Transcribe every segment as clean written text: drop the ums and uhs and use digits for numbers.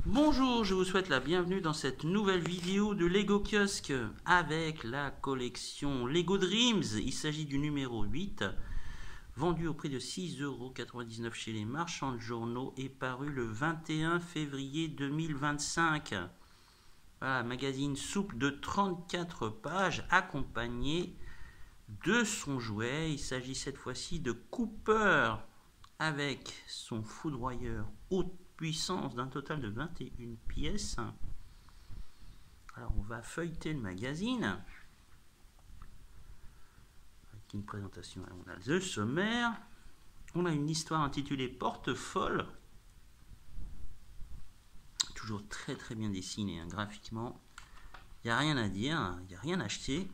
Bonjour, je vous souhaite la bienvenue dans cette nouvelle vidéo de Lego Kiosque avec la collection Lego Dreams. Il s'agit du numéro 8, vendu au prix de 6,99 € chez les marchands de journaux et paru le 21 février 2025. Voilà, magazine souple de 34 pages accompagné de son jouet. Il s'agit cette fois-ci de Cooper avec son foudroyeur haute puissance d'un total de 21 pièces. Alors on va feuilleter le magazine avec une présentation. On a le sommaire, on a une histoire intitulée Porte-folle, toujours très très bien dessiné hein, graphiquement. Il n'y a rien à dire, il n'y a rien à acheter.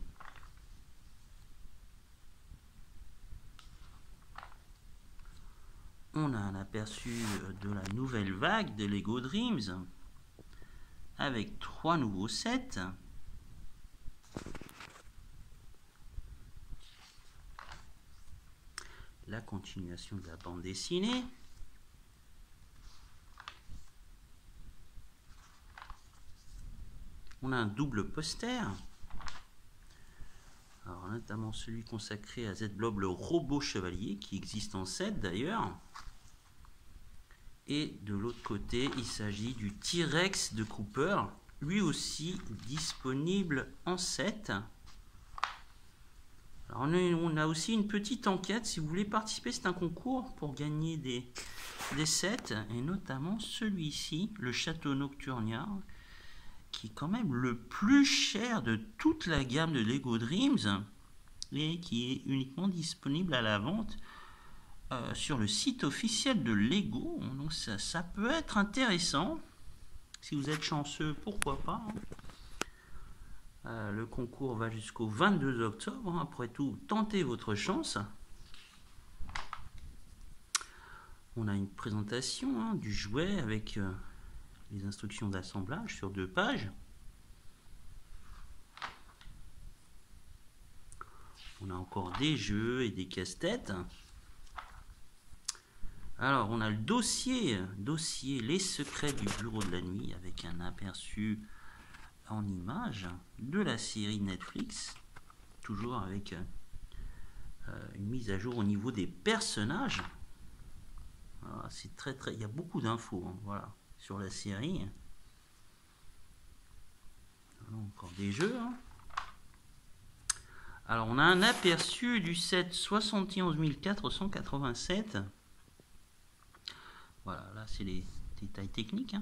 On a un aperçu de la nouvelle vague de Lego Dreams avec 3 nouveaux sets. La continuation de la bande dessinée. On a un double poster. Alors, notamment celui consacré à Z-Blob, le robot chevalier, qui existe en set d'ailleurs. Et de l'autre côté, il s'agit du T-Rex de Cooper, lui aussi disponible en set. Alors on a aussi une petite enquête, si vous voulez participer, c'est un concours pour gagner des sets, et notamment celui-ci, le Château Nocturnia, qui est quand même le plus cher de toute la gamme de Lego Dreams, et qui est uniquement disponible à la vente sur le site officiel de Lego. Donc ça peut être intéressant. Si vous êtes chanceux, pourquoi pas. Le concours va jusqu'au 22 octobre. Après tout, tentez votre chance. On a une présentation du jouet avec les instructions d'assemblage sur 2 pages. On a encore des jeux et des casse-têtes. Alors, on a le dossier Les secrets du bureau de la nuit, avec un aperçu en images de la série Netflix, toujours avec une mise à jour au niveau des personnages. C'est très, il y a beaucoup d'infos voilà, sur la série. Alors, encore des jeux. Alors, on a un aperçu du set 71 487. Voilà, là c'est les détails techniques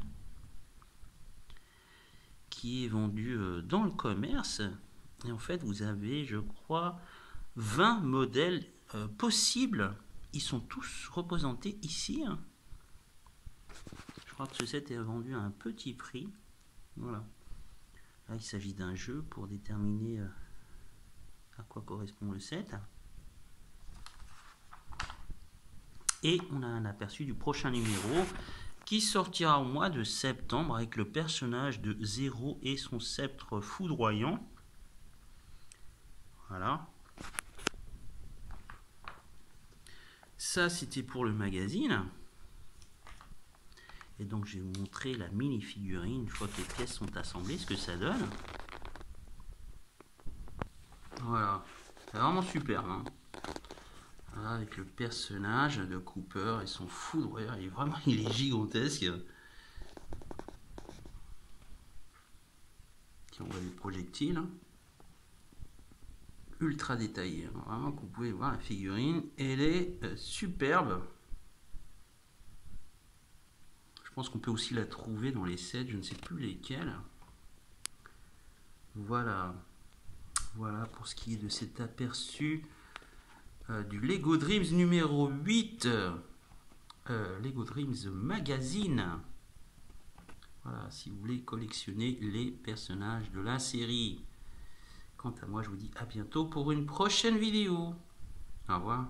qui est vendu dans le commerce. Et en fait, vous avez, je crois, 20 modèles possibles. Ils sont tous représentés ici. Je crois que ce set est vendu à un petit prix. Voilà. Là, il s'agit d'un jeu pour déterminer à quoi correspond le set. Et on a un aperçu du prochain numéro qui sortira au mois de septembre avec le personnage de Zero et son sceptre foudroyant. Voilà. Ça, c'était pour le magazine. Et donc, je vais vous montrer la mini-figurine une fois que les pièces sont assemblées, ce que ça donne. Voilà. C'est vraiment super. Voilà, avec le personnage de Cooper et son foudroyeur, il est gigantesque. Qui envoie des projectiles. Ultra détaillé. Vraiment, vous pouvez voir la figurine. Elle est superbe. Je pense qu'on peut aussi la trouver dans les sets, je ne sais plus lesquels. Voilà. Voilà pour ce qui est de cet aperçu du Lego Dreams numéro 8. Lego Dreams Magazine. Voilà, si vous voulez collectionner les personnages de la série. Quant à moi, je vous dis à bientôt pour une prochaine vidéo. Au revoir.